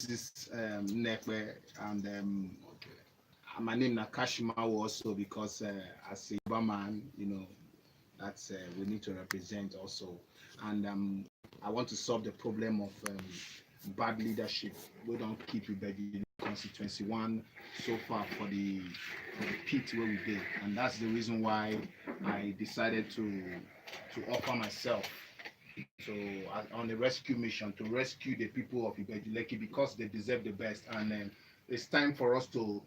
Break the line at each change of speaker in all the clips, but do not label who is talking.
is Nnaekpe, and my name is Kashimawo also because as a Yoruba man, that's we need to represent also, and I want to solve the problem of bad leadership. We don't keep IBEJU constituency one so far for the pit where we did, and that's the reason why I decided to offer myself on a rescue mission to rescue the people of IBEJU-LEKKI because they deserve the best, and it's time for us to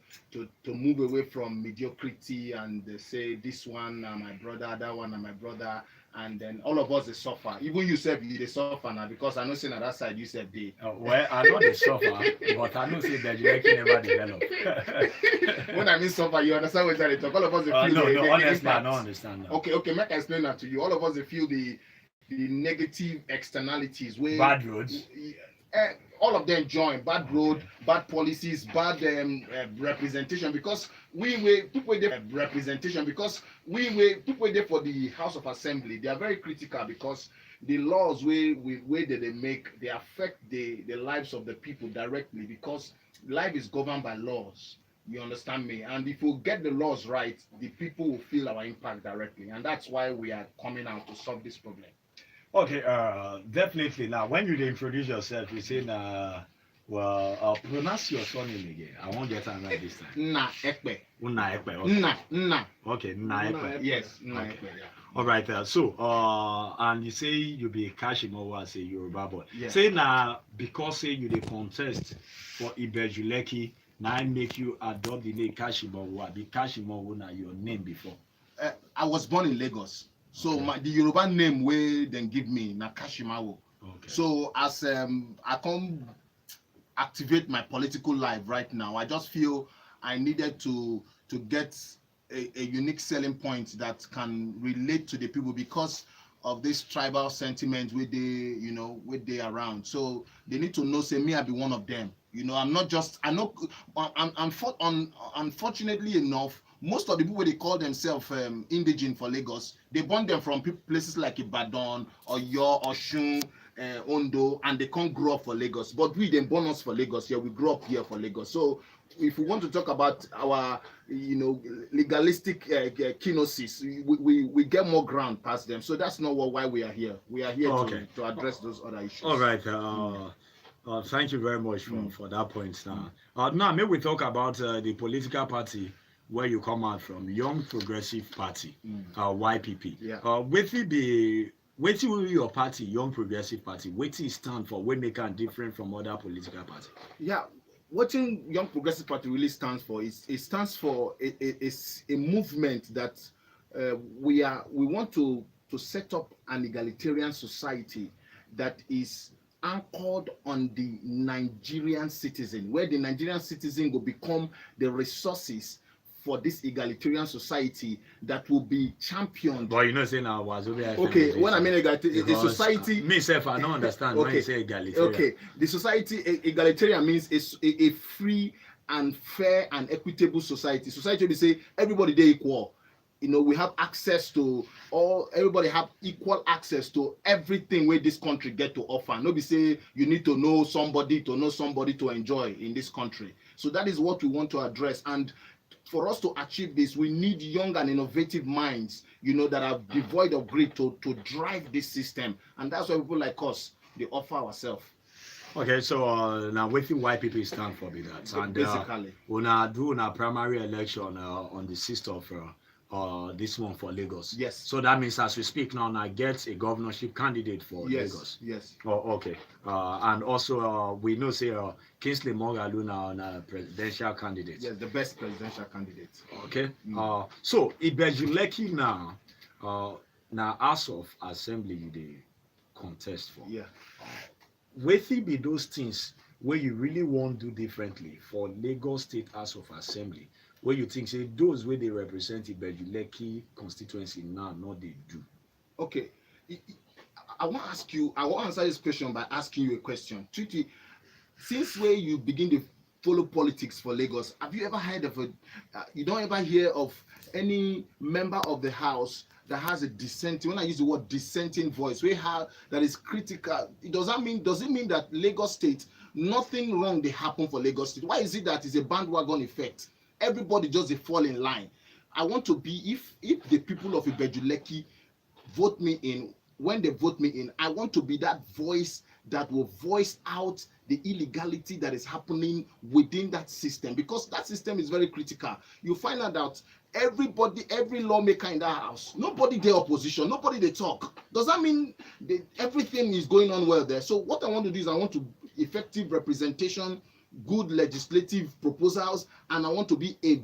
move away from mediocrity and say this one my brother, that one my brother, and then all of us they suffer. Even you said they suffer now because I know saying on that side you said they.
Well, I know they suffer, but I know say IBEJU-LEKKI never develop.
When I mean suffer, you understand what I talk. All of us they feel
no, honestly, I don't understand that.
Okay, make I explain that to you. All of us they feel the negative externalities.
Bad roads.
All of them join bad road, bad policies, bad representation because we people there representation because people there for the House of Assembly. They are very critical because the laws way that they make, they affect the lives of the people directly because life is governed by laws. You understand me? And if we get the laws right, the people will feel our impact directly, and that's why we are coming out to solve this problem.
Okay, definitely. Now, when you introduce yourself, you say, pronounce your surname again. I won't get it right this time.
Nnaekpe.
Nnaekpe.
Okay.
Okay, Nnaekpe.
Yes, Nnaekpe.
Okay. Yeah. All right. So, and you say you be Kashimawo as a Yoruba boy.
Yeah.
Say now, because say you the contest for IBEJU-LEKKI, now make you adopt the name Kashimawo. Be Kashimawo now your name before.
I was born in Lagos. So the Yoruba name way then give me na Kashimawo.
Okay.
So as I come activate my political life right now, I just feel I needed to get a unique selling point that can relate to the people because of this tribal sentiment where they around. So they need to know say me I be one of them. I'm not just unfortunately enough. Most of the people they call themselves indigenous for Lagos, they born them from places like Ibadan, Oyoyo, Osun, Ondo, and they can't grow up for Lagos. But we then born us for Lagos. Yeah, we grew up here for Lagos. So if we want to talk about our, legalistic kenosis, we get more ground past them. So that's not why we are here. We are here to address those other issues.
All right. Thank you very much for that point. Now, maybe we talk about the political party where you come out from, Young Progressive Party, YPP.
Yeah.
What will your party, Young Progressive Party, what it stand for? What make it different from other political parties?
Yeah, what Young Progressive Party really stands for is it stands for a movement that we want to set up an egalitarian society that is anchored on the Nigerian citizen, where the Nigerian citizen will become the resources for this egalitarian society that will be championed.
But saying now Wazobia.
Okay, when I mean egalitarian, the society.
Myself, I don't understand when you say egalitarian.
Okay, the society egalitarian means a free and fair and equitable society. Society will say everybody they equal. We have access to everybody have equal access to everything where this country get to offer. Nobody say you need to know somebody to enjoy in this country. So that is what we want to address. And for us to achieve this, we need young and innovative minds, that are devoid of greed to drive this system. And that's why people like us, they offer ourselves.
Okay, so now what the YPP stand for be that? And
basically,
we do a primary election on the 6th of this one for Lagos.
Yes.
So that means as we speak now, I get a governorship candidate for Lagos.
Yes.
Oh, okay. And also we know say Kingsley Moghalu now a presidential candidate.
Yes, the best presidential candidate.
Okay. So IBEJU-LEKKI now House of Assembly you dey contest for.
Yeah.
What be those things where you really want to do differently for Lagos State House of Assembly? Where you think say those where they represent IBEJU-LEKKI constituency now not they do?
Okay, I want to answer this question by asking you a question. Twitwi, since where you begin to follow politics for Lagos, have you ever heard of you don't ever hear of any member of the House that has a dissenting, when I use the word dissenting voice, that is critical? Does it mean that Lagos State nothing wrong they happen for Lagos State. Why is it that it's a bandwagon effect? Everybody just they fall in line. I want to be, if the people of IBEJU-LEKKI vote me in, when they vote me in, I want to be that voice that will voice out the illegality that is happening within that system, because that system is very critical. You find out that everybody, every lawmaker in that house, nobody there opposition, nobody they talk. Does that mean everything is going on well there? So what I want to do is I want to effective representation, good legislative proposals, and I want to be a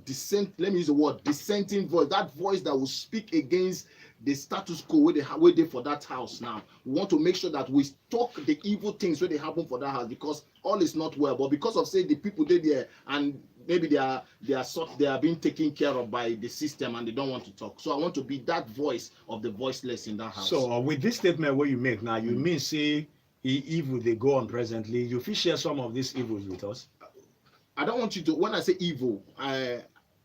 let me use the word dissenting voice, that voice that will speak against the status quo where they for that house now. We want to make sure that we stop the evil things where they happen for that house, because all is not well. But because of say the people there and maybe they are being taken care of by the system and they don't want to talk. So I want to be that voice of the voiceless in that house.
So with this statement what you make now, you mean say evil they go on presently, you fit share some of these evils with us?
I don't want you to, when I say evil,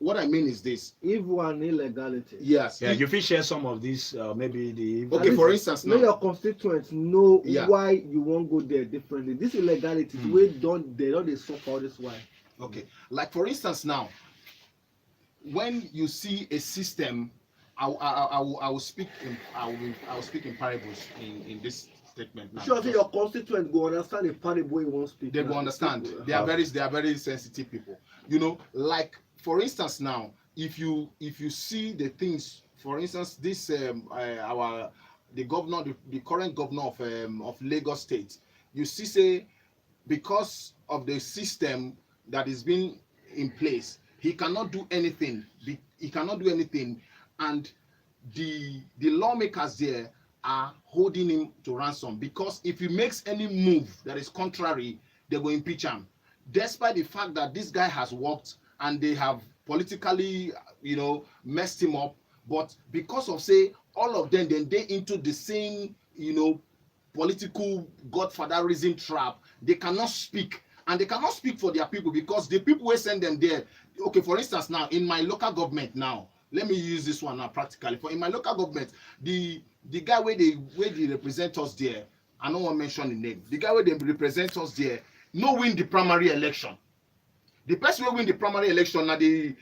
what I mean is this:
evil and illegality.
Yes.
Yeah, you fit share some of these, maybe the.
Okay, for instance,
now your constituents know
yeah,
why you won't go there differently. This illegality, they don't suffer all this why.
Okay, like for instance, now, when you see a system, I will speak in parables in this statement now.
Sure, your constituents go understand the parable you won't speak.
They will understand. They are very sensitive people. You know, like for instance, now, if you see the things, for instance, this the current governor of Lagos State, you see say because of the system that is being in place, he cannot do anything. He cannot do anything, and the lawmakers there are holding him to ransom, because if he makes any move that is contrary, they will impeach him, despite the fact that this guy has worked and they have politically, messed him up. But because of say all of them, then they into the same, political godfatherism trap, they cannot speak. And they cannot speak for their people, because the people will send them there. Okay, for instance, now in my local government now, let me use this one now practically. For in my local government, the guy where they represent us there, I don't want to mention the name. The guy where they represent us there, no win the primary election. The person who win the primary election now the.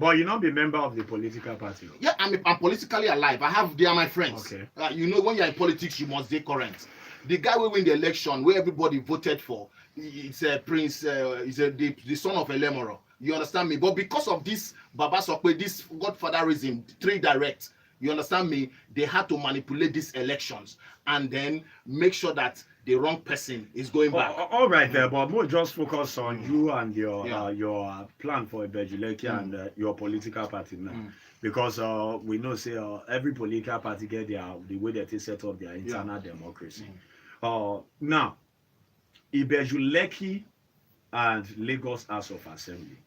But you not be member of the political party.
Yeah, I'm politically alive. They are my friends.
Okay.
When you're in politics, you must stay current. The guy who win the election, where everybody voted for, it's a prince. The son of Elemoro. You understand me? But because of this Baba Sokwe, this godfatherism, 3 direct, you understand me? They had to manipulate these elections and then make sure that the wrong person is going back.
All right, there, but we'll just focus on you and your plan for IBEJU-LEKKI and your political party now, because we know say every political party get the way that they set up their internal democracy. Now, IBEJU-LEKKI and Lagos House of Assembly,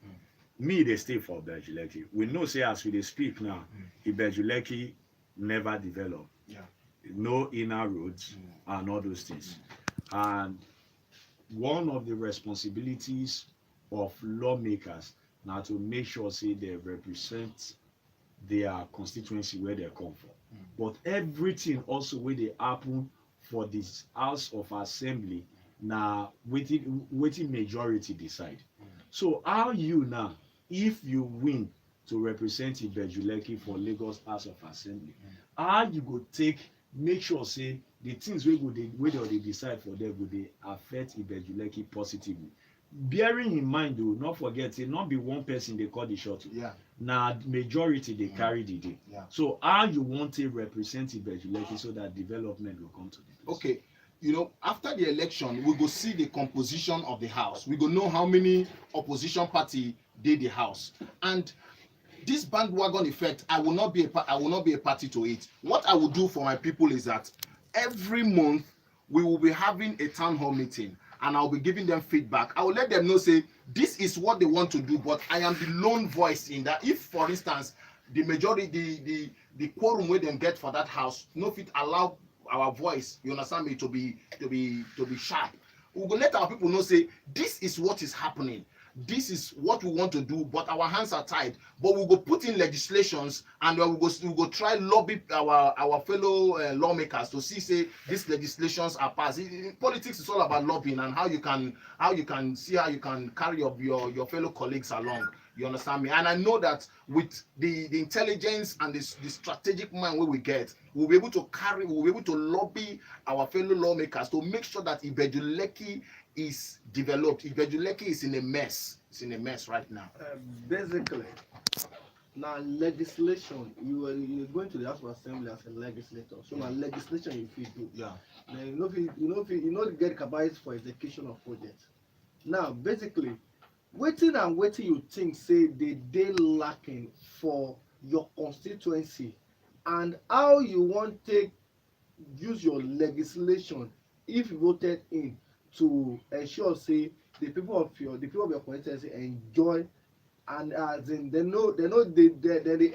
me they stay for IBEJU-LEKKI. We know say as we speak now, IBEJU-LEKKI never develop. No inner roads and all those things. And one of the responsibilities of lawmakers now to make sure say they represent their constituency where they come from. But everything also where they happen for this House of Assembly now waiting majority decide. So how you now, if you win to represent IBEJU-LEKKI for Lagos House of Assembly, how you go make sure say the things we they decide for them would they affect IBEJU-LEKKI positively, bearing in mind though, not forget say not be one person they call the shot. Now majority they carry the day. So how you want to represent IBEJU-LEKKI so that development will come to the place?
Okay, after the election, we go see the composition of the house. We go know how many opposition party did the house, and this bandwagon effect, I will not be a party to it. What I will do for my people is that every month we will be having a town hall meeting, and I'll be giving them feedback. I will let them know say this is what they want to do, but I am the lone voice in that. If, for instance, the majority, the quorum where them get for that house, no fit allow our voice, you understand me, to be sharp. We will let our people know say this is what is happening. this is what we want to do, but our hands are tied. But we go put in legislations, and we go try lobby our fellow lawmakers to see these legislations are passed. Politics is all about lobbying and how you can carry your fellow colleagues along. You understand me? And I know that with the intelligence and the strategic mind we get, we'll be able to lobby our fellow lawmakers to make sure that IBEJU-LEKKI is developed. IBEJU-LEKKI is in a mess. It's in a mess right now.
Basically, now legislation, you're going to the House of Assembly as a legislator. So now legislation if you do.
Yeah.
Now, you know get capacity for execution of projects. Now basically, waiting you think say they lacking for your constituency, and how you want to use your legislation if voted in to ensure say the people of your constituency enjoy, and as in they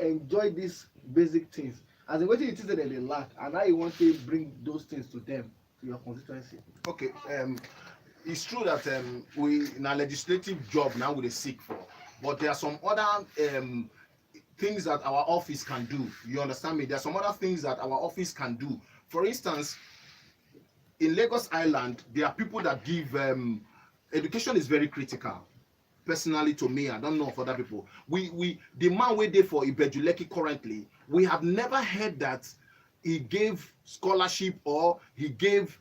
enjoy these basic things, as in wetin you think say they lack, and how you want to bring those things to them, to your constituency.
Okay, it's true that we in our legislative job now we seek for, but there are some other things that our office can do. You understand me? There are some other things that our office can do. For instance, in Lagos Island, there are people that give education is very critical. Personally, to me, I don't know of other people. The man we did for IBEJU-LEKKI currently, we have never heard that he gave scholarship or he gave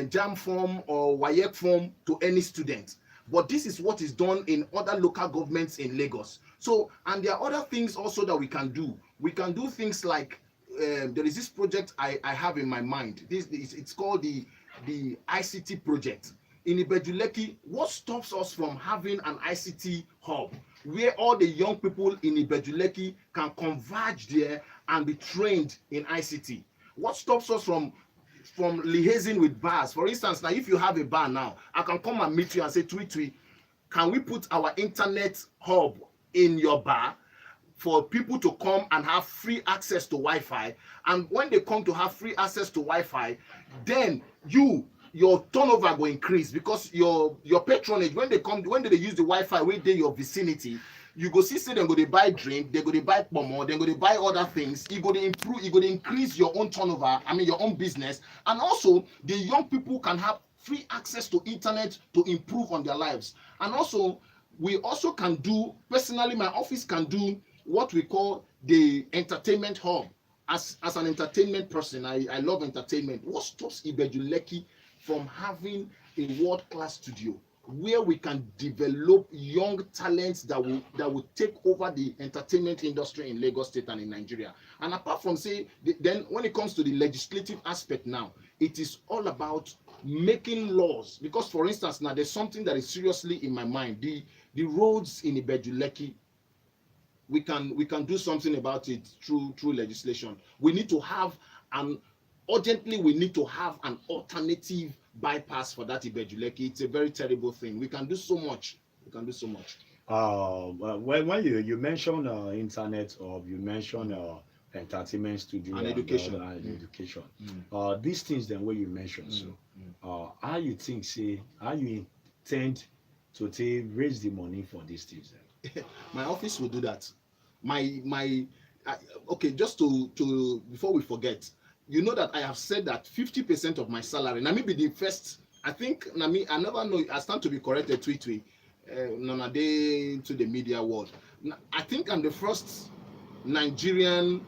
JAM form or WAEC form to any student. But this is what is done in other local governments in Lagos. So, and there are other things also that we can do. We can do things like there is this project I have in my mind. It's called the ICT project. In IBEJU-LEKKI, what stops us from having an ICT hub where all the young people in IBEJU-LEKKI can converge there and be trained in ICT? What stops us from liaising with bars? For instance, now if you have a bar now, I can come and meet you and say, Twitwi, can we put our internet hub in your bar for people to come and have free access to Wi-Fi? And when they come to have free access to Wi-Fi, then your turnover will increase, because your patronage, when they use the Wi-Fi within your vicinity, you go see them go to buy drink, they go to buy pomo, they go to buy other things. You go to improve, you go to increase your own turnover, your own business. And also the young people can have free access to internet to improve on their lives. And also we also can do, personally my office can do what we call the entertainment hub. As an entertainment person, I love entertainment. What stops IBEJU-LEKKI from having a world-class studio where we can develop young talents that will take over the entertainment industry in Lagos State and in Nigeria? And apart from then when it comes to the legislative aspect now, it is all about making laws. Because for instance, now there's something that is seriously in my mind. The roads in IBEJU-LEKKI, we can do something about it through legislation. We need to have urgently an alternative bypass for that IBEJU-LEKKI. It's a very terrible thing. We can do so much. When
you mention internet, or you mention entertainment studio
and education,
education, these things then where you mentioned, how you think how you intend to raise the money for these things then?
My office will do that. Okay, just to before we forget, you know that I have said that 50% of my salary, now maybe the first, I think, I never know, I stand to be corrected, Twitwi, Nnaekpe to the media world. I think I'm the first Nigerian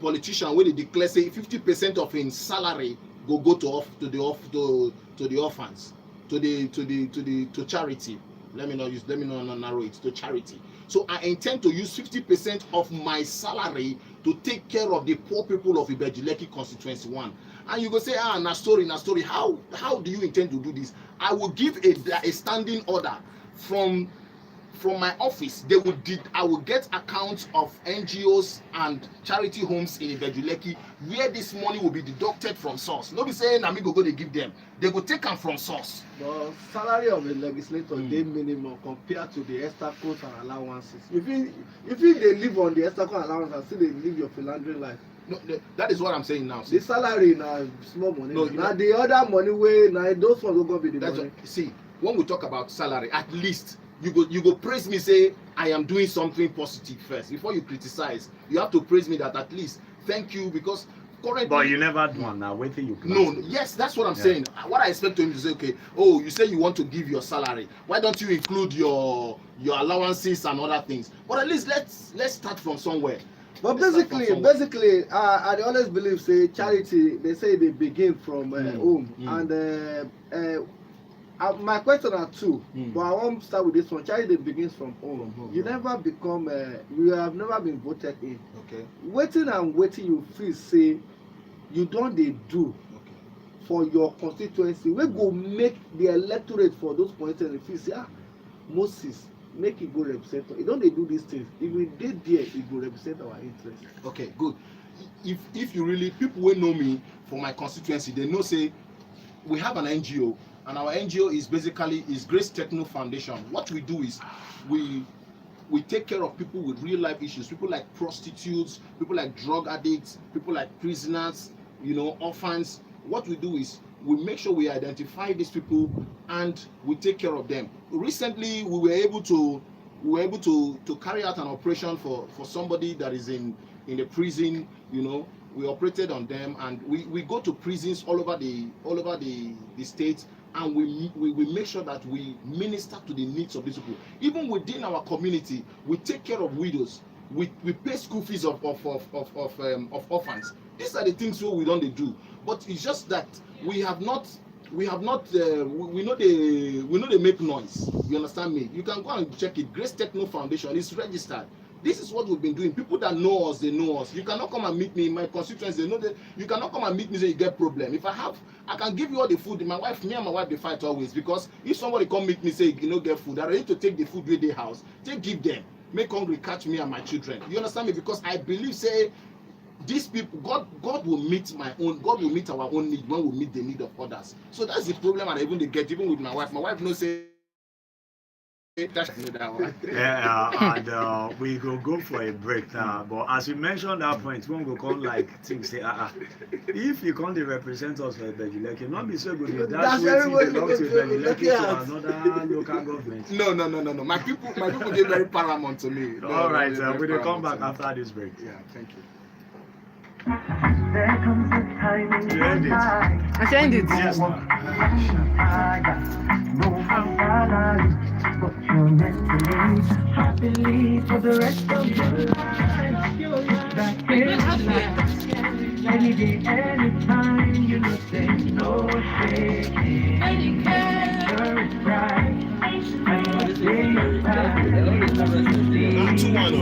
politician where they declare say 50% of his salary go to the orphans, to charity. Let me not narrow it to charity. So I intend to use 50% of my salary to take care of the poor people of IBEJU-LEKKI constituency 1. And you go say, na story. How do you intend to do this? I will give a standing order from my office. I will get accounts of NGOs and charity homes in IBEJU-LEKKI where this money will be deducted from source. Nobody saying na me go they give them. They go take them from source.
The salary of a legislator they minimum compared to the extracos and allowances. If you they live on the extraco and allowance and still they live your philandering life.
No, that is what I'm saying now.
The salary now small money.
No,
now the other money way now those ones will go be the money.
See, when we talk about salary, at least you go praise me, say I am doing something positive first before you criticize. You have to praise me that at least thank you, because currently.
But you never do one now. Wait till you.
No, yes, that's what I'm saying. What I expect him to say, okay, oh, you say you want to give your salary. Why don't you include your allowances and other things? But at least let's start from somewhere.
But basically, I always believe, say charity. They say they begin from home, and my question are two. But I want to start with this one. Charity begins from home. You never become. You have never been voted in.
Okay.
Waiting and waiting, you feel say you don't they do for your constituency. We go make the electorate for those constituencies feel say Moses. Make it go represent. You don't they do these things. If we did there, it will represent our interest.
Okay, good. If you really, people will know me for my constituency, they know say we have an NGO, and our NGO is basically Grace Techno Foundation. What we do is we take care of people with real life issues, people like prostitutes, people like drug addicts, people like prisoners, orphans. What we do is we make sure we identify these people and we take care of them. Recently, we were able to carry out an operation for somebody that is in the prison. We operated on them, and we go to prisons all over the state, and we make sure that we minister to the needs of these people. Even within our community, we take care of widows. We pay school fees of orphans. These are the things we don't do. But it's just that we know they make noise. You understand me? You can go and check it. Grace Techno Foundation is registered. This is what we've been doing. People that know us, they know us. You cannot come and meet me in my constituency. They know that you cannot come and meet me and say you get problem. If I can give you all the food. Me and my wife, they fight always, because if somebody come meet me say get food, I need to take the food with their house. Give them. Make hungry, catch me and my children. You understand me? Because I believe, say, these people, God will meet God will meet our own need when we meet the need of others. So that's the problem, and even they get even with my wife. My wife knows say that one.
And we go for a break now. But as you mentioned that point, when we come like things say, if you can't represent us for IBEJU-LEKKI, not be so good. That's what belongs to IBEJU-LEKKI to another local government.
No. My people get very paramount to me.
All right, we will come back after this break.
Yeah, thank you.
There comes a time in
You end it.
I
end it.
Yes,
no salary, but you're meant to live happily for the rest of your life. That is life. Any day, anytime, you know there's no shaking. Sure it's right. And you stay right. Smile.